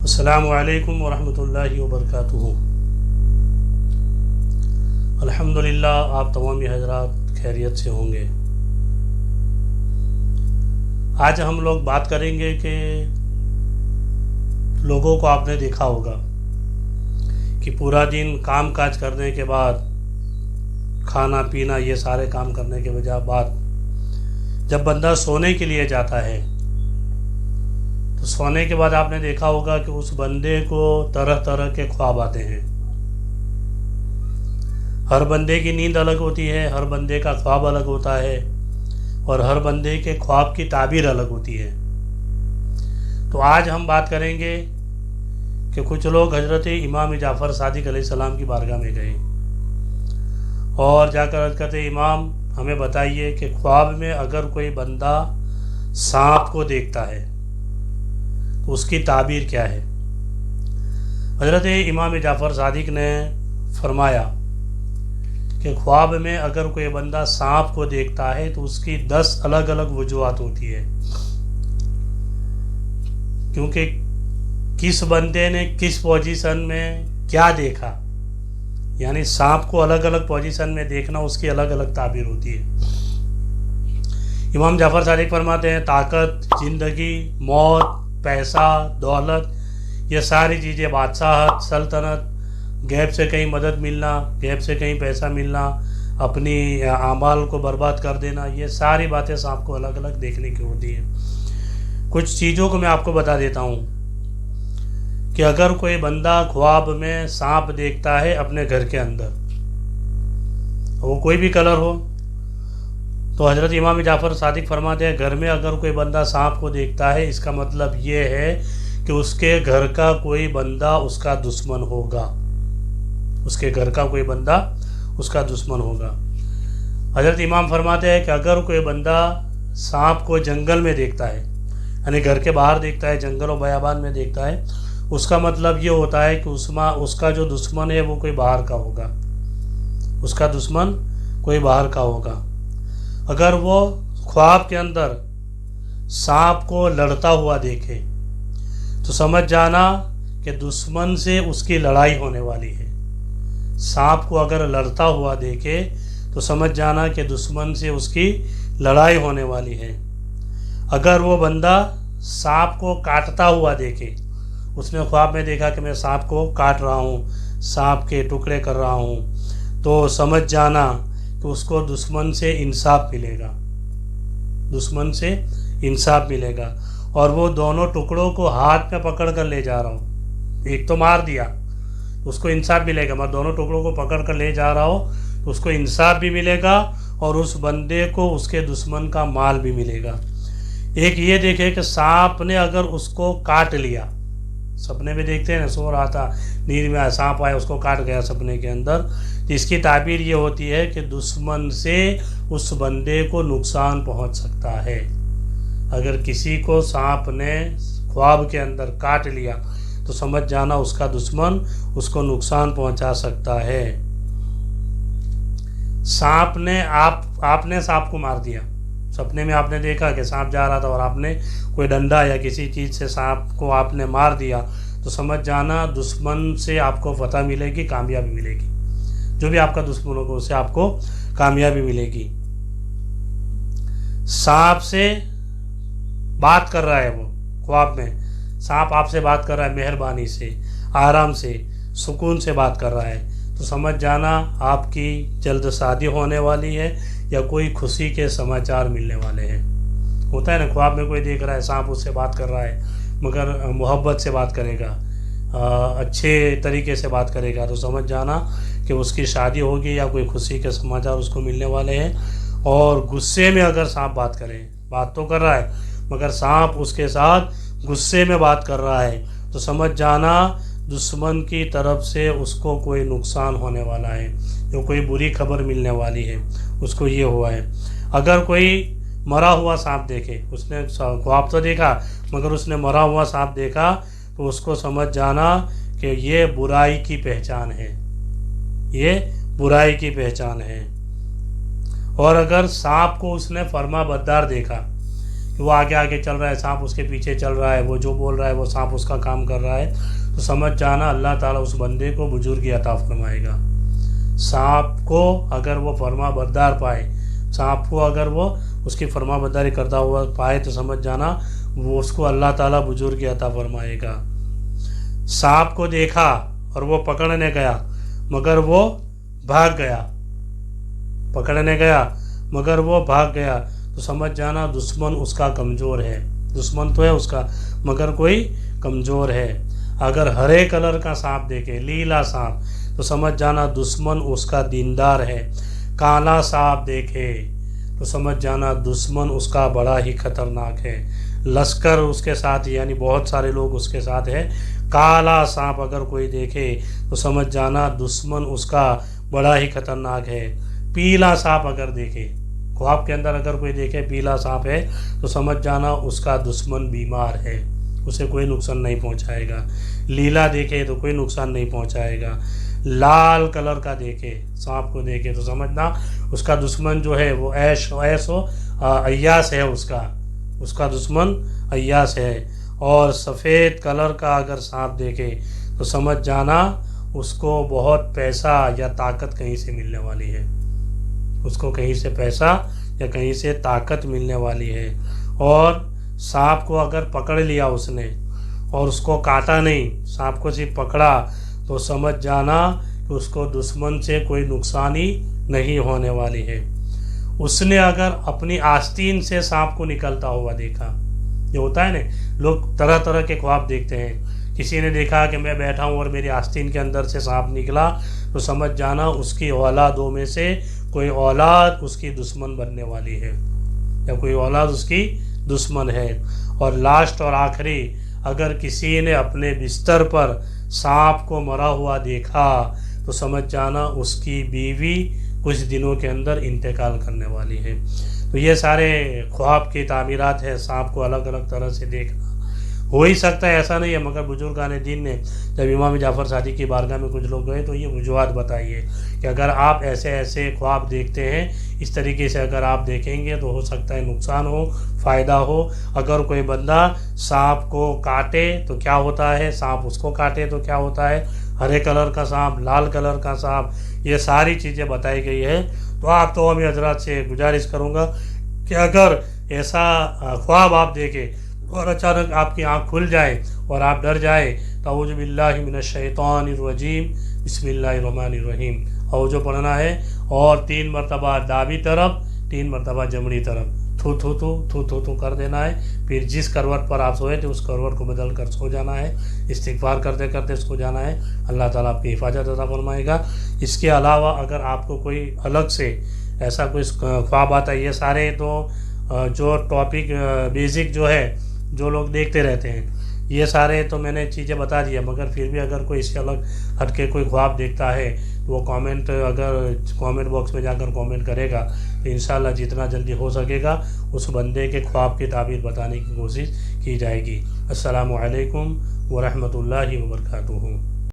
السلام علیکم ورحمۃ اللہ وبرکاتہ۔ الحمدللہ آپ تمامی حضرات خیریت سے ہوں گے۔ آج ہم لوگ بات کریں گے کہ لوگوں کو آپ نے دیکھا ہوگا کہ پورا دن کام کاج کرنے کے بعد کھانا پینا یہ سارے کام کرنے کے بعد جب بندہ سونے کے لیے جاتا ہے تو سونے کے بعد آپ نے دیکھا ہوگا کہ اس بندے کو طرح طرح کے خواب آتے ہیں۔ ہر بندے کی نیند الگ ہوتی ہے، ہر بندے کا خواب الگ ہوتا ہے اور ہر بندے کے خواب کی تعبیر الگ ہوتی ہے۔ تو آج ہم بات کریں گے کہ کچھ لوگ حضرت امام جعفر صادق علیہ السلام کی بارگاہ میں گئے اور جا کر عرض کرتے امام ہمیں بتائیے کہ خواب میں اگر کوئی بندہ سانپ کو دیکھتا ہے تو اس کی تعبیر کیا ہے؟ حضرت امام جعفر صادق نے فرمایا کہ خواب میں اگر کوئی بندہ سانپ کو دیکھتا ہے تو اس کی 10 الگ الگ وجوہات ہوتی ہے، کیونکہ کس بندے نے کس پوزیشن میں کیا دیکھا، یعنی سانپ کو الگ الگ پوزیشن میں دیکھنا اس کی الگ الگ تعبیر ہوتی ہے۔ امام جعفر صادق فرماتے ہیں طاقت، زندگی، موت، پیسہ، دولت، یہ ساری چیزیں، بادشاہت، سلطنت، غیب سے کہیں مدد ملنا، غیب سے کہیں پیسہ ملنا، اپنی اعمال کو برباد کر دینا، یہ ساری باتیں سانپ کو الگ الگ دیکھنے کی ہوتی ہیں۔ کچھ چیزوں کو میں آپ کو بتا دیتا ہوں کہ اگر کوئی بندہ خواب میں سانپ دیکھتا ہے اپنے گھر کے اندر، وہ کوئی بھی کلر ہو، تو حضرت امام جعفر صادق فرماتے ہیں گھر میں اگر کوئی بندہ سانپ کو دیکھتا ہے اس کا مطلب یہ ہے کہ اس کے گھر کا کوئی بندہ اس کا دشمن ہوگا، اس کے گھر کا کوئی بندہ اس کا دشمن ہوگا۔ حضرت امام فرماتے ہیں کہ اگر کوئی بندہ سانپ کو جنگل میں دیکھتا ہے، یعنی گھر کے باہر دیکھتا ہے، جنگل و بیابان میں دیکھتا ہے، اس کا مطلب یہ ہوتا ہے کہ اس کا جو دشمن ہے وہ کوئی باہر کا ہوگا، اس کا دشمن کوئی باہر کا ہوگا۔ اگر وہ خواب کے اندر سانپ کو لڑتا ہوا دیکھے تو سمجھ جانا کہ دشمن سے اس کی لڑائی ہونے والی ہے۔ سانپ کو اگر لڑتا ہوا دیکھے تو سمجھ جانا کہ دشمن سے اس کی لڑائی ہونے والی ہے۔ اگر وہ بندہ سانپ کو کاٹتا ہوا دیکھے، اس نے خواب میں دیکھا کہ میں سانپ کو کاٹ رہا ہوں، سانپ کے ٹکڑے کر رہا ہوں، تو سمجھ جانا کہ اس کو دشمن سے انصاف ملے گا، دشمن سے انصاف ملے گا، اور وہ دونوں ٹکڑوں کو ہاتھ میں پکڑ کر لے جا رہا ہوں، ایک تو مار دیا اس کو انصاف ملے گا، میں دونوں ٹکڑوں کو پکڑ کر لے جا رہا ہوں تو اس کو انصاف بھی ملے گا اور اس بندے کو اس کے دشمن کا مال بھی ملے گا۔ ایک یہ دیکھے کہ سانپ نے اگر اس کو کاٹ لیا، سپنے میں دیکھتے ہیں نا، سو رہا تھا، نیند میں سانپ آیا اس کو کاٹ گیا سپنے کے اندر، تو اس کی تعبیر یہ ہوتی ہے کہ دشمن سے اس بندے کو نقصان پہنچ سکتا ہے۔ اگر کسی کو سانپ نے خواب کے اندر کاٹ لیا تو سمجھ جانا اس کا دشمن اس کو نقصان پہنچا سکتا ہے۔ سانپ نے آپ نے سانپ کو مار دیا، سپنے میں آپ نے دیکھا کہ سانپ جا رہا تھا اور آپ نے کوئی ڈنڈا یا کسی چیز سے سانپ کو آپ نے مار دیا تو سمجھ جانا دشمن سے آپ کو فتح ملے گی، کامیابی ملے گی، جو بھی آپ کا دشمن ہوگا اس سے آپ کو کامیابی ملے گی۔ سانپ سے بات کر رہا ہے، وہ خواب میں سانپ آپ سے بات کر رہا ہے، مہربانی سے، آرام سے، سکون سے بات کر رہا ہے، تو سمجھ جانا آپ کی جلد شادی ہونے والی ہے یا کوئی خوشی کے سماچار ملنے والے ہیں۔ ہوتا ہے نا، خواب میں کوئی دیکھ رہا ہے سانپ اس سے بات کر رہا ہے، مگر محبت سے بات کرے گا، اچھے طریقے سے بات کرے گا، تو سمجھ جانا کہ اس کی شادی ہوگی یا کوئی خوشی کے سماچار اس کو ملنے والے ہیں۔ اور غصے میں اگر سانپ بات کرے، بات تو کر رہا ہے مگر سانپ اس کے ساتھ غصے میں بات کر رہا ہے، تو سمجھ جانا دشمن کی طرف سے اس کو کوئی نقصان ہونے والا ہے، جو کوئی بری خبر ملنے والی ہے، اس کو یہ ہوا ہے۔ اگر کوئی مرا ہوا سانپ دیکھے، اس نے خواب تو دیکھا مگر اس نے مرا ہوا سانپ دیکھا، تو اس کو سمجھ جانا کہ یہ برائی کی پہچان ہے، یہ برائی کی پہچان ہے۔ اور اگر سانپ کو اس نے فرما بردار دیکھا وہ آگے آگے چل رہا ہے، سانپ اس کے پیچھے چل رہا ہے، وہ جو بول رہا ہے وہ سانپ اس کا کام کر رہا ہے، تو سمجھ جانا اللہ تعالیٰ اس بندے کو بزرگی عطا فرمائے گا۔ سانپ کو اگر وہ فرما بردار پائے، سانپ کو اگر وہ اس کی فرما برداری کرتا ہوا پائے، تو سمجھ جانا وہ اس کو اللہ تعالیٰ بزرگی عطا فرمائے گا۔ سانپ کو دیکھا اور وہ پکڑنے گیا مگر وہ بھاگ گیا، پکڑنے گیا مگر وہ بھاگ گیا، تو سمجھ جانا دشمن اس کا کمزور ہے، دشمن تو ہے اس کا مگر کوئی کمزور ہے۔ اگر ہرے کلر کا سانپ دیکھے، لیلا سانپ، تو سمجھ جانا دشمن اس کا دیندار ہے۔ کالا سانپ دیکھے تو سمجھ جانا دشمن اس کا بڑا ہی خطرناک ہے، لشکر اس کے ساتھ یعنی بہت سارے لوگ اس کے ساتھ ہے۔ کالا سانپ اگر کوئی دیکھے تو سمجھ جانا دشمن اس کا بڑا ہی خطرناک ہے۔ پیلا سانپ اگر دیکھے، خواب کے اندر اگر کوئی دیکھے پیلا سانپ ہے تو سمجھ جانا اس کا دشمن بیمار ہے، اسے کوئی نقصان نہیں پہنچائے گا۔ لیلا دیکھے تو کوئی نقصان نہیں پہنچائے گا۔ لال کلر کا دیکھے سانپ کو دیکھے تو سمجھنا اس کا دشمن جو ہے وہ عیش و عیاس ہے، اس کا دشمن عیاس ہے۔ اور سفید کلر کا اگر سانپ دیکھے تو سمجھ جانا اس کو بہت پیسہ یا طاقت کہیں سے ملنے والی ہے، اس کو کہیں سے پیسہ یا کہیں سے طاقت ملنے والی ہے۔ اور سانپ کو اگر پکڑ لیا اس نے اور اس کو کاٹا نہیں، سانپ کو صرف پکڑا، تو سمجھ جانا کہ اس کو دشمن سے کوئی نقصان ہی نہیں ہونے والی ہے۔ اس نے اگر اپنی آستین سے سانپ کو نکلتا ہوا دیکھا، یہ ہوتا ہے نا، لوگ طرح طرح کے خواب دیکھتے ہیں، کسی نے دیکھا کہ میں بیٹھا ہوں اور میری آستین کے اندر سے سانپ نکلا، تو سمجھ جانا اس کی اولادوں میں سے کوئی اولاد اس کی دشمن بننے والی ہے، یا کوئی اولاد اس کی دشمن ہے۔ اور لاسٹ اور آخری، اگر کسی نے اپنے بستر پر سانپ کو مرا ہوا دیکھا تو سمجھ جانا اس کی بیوی کچھ دنوں کے اندر انتقال کرنے والی ہے۔ تو یہ سارے خواب کی تعمیرات ہے، سانپ کو الگ الگ طرح سے دیکھنا ہو ہی سکتا ہے، ایسا نہیں ہے، مگر بزرگان دین نے جب امام جعفر صادق کی بارگاہ میں کچھ لوگ گئے تو یہ وجوہات بتائیے کہ اگر آپ ایسے ایسے خواب دیکھتے ہیں، اس طریقے سے اگر آپ دیکھیں گے تو ہو سکتا ہے نقصان ہو، فائدہ ہو۔ اگر کوئی بندہ سانپ کو کاٹے تو کیا ہوتا ہے، سانپ اس کو کاٹے تو کیا ہوتا ہے، ہرے کلر کا سانپ، لال کلر کا سانپ، یہ ساری چیزیں بتائی گئی ہے۔ تو آپ تو ہمیں حضرات سے گزارش کروں گا کہ اگر ایسا خواب آپ دیکھیں اور اچانک آپ کی آنکھ کھل جائے اور آپ ڈر جائے تو اعوذ باللہ من الشیطان الرجیم، بسم اللہ الرحمن الرحیم اعوذ پڑھنا ہے، اور 3 مرتبہ دابی طرف، 3 مرتبہ جمڑی طرف تھو تھو تھو تھو تھو تھو کر دینا ہے۔ پھر جس کروٹ پر آپ سوئے تھے اس کروٹ کو بدل کر سو جانا ہے، استغفار کرتے کرتے سو جانا ہے، اللہ تعالیٰ آپ کی حفاظت عطا فرمائے گا۔ اس کے علاوہ اگر آپ کو کوئی الگ سے ایسا کوئی خواب آتا ہے، یہ سارے تو جو ٹاپک بیسک جو ہے جو لوگ دیکھتے رہتے ہیں، یہ سارے تو میں نے چیزیں بتا دی ہے، مگر پھر بھی اگر کوئی اس سے الگ ہٹ کے کوئی خواب دیکھتا ہے تو وہ کامنٹ باکس میں جا کر کامنٹ کرے گا، تو انشاءاللہ جتنا جلدی ہو سکے گا اس بندے کے خواب کی تعبیر بتانے کی کوشش کی جائے گی۔ السلام علیکم ورحمۃ اللہ وبرکاتہ۔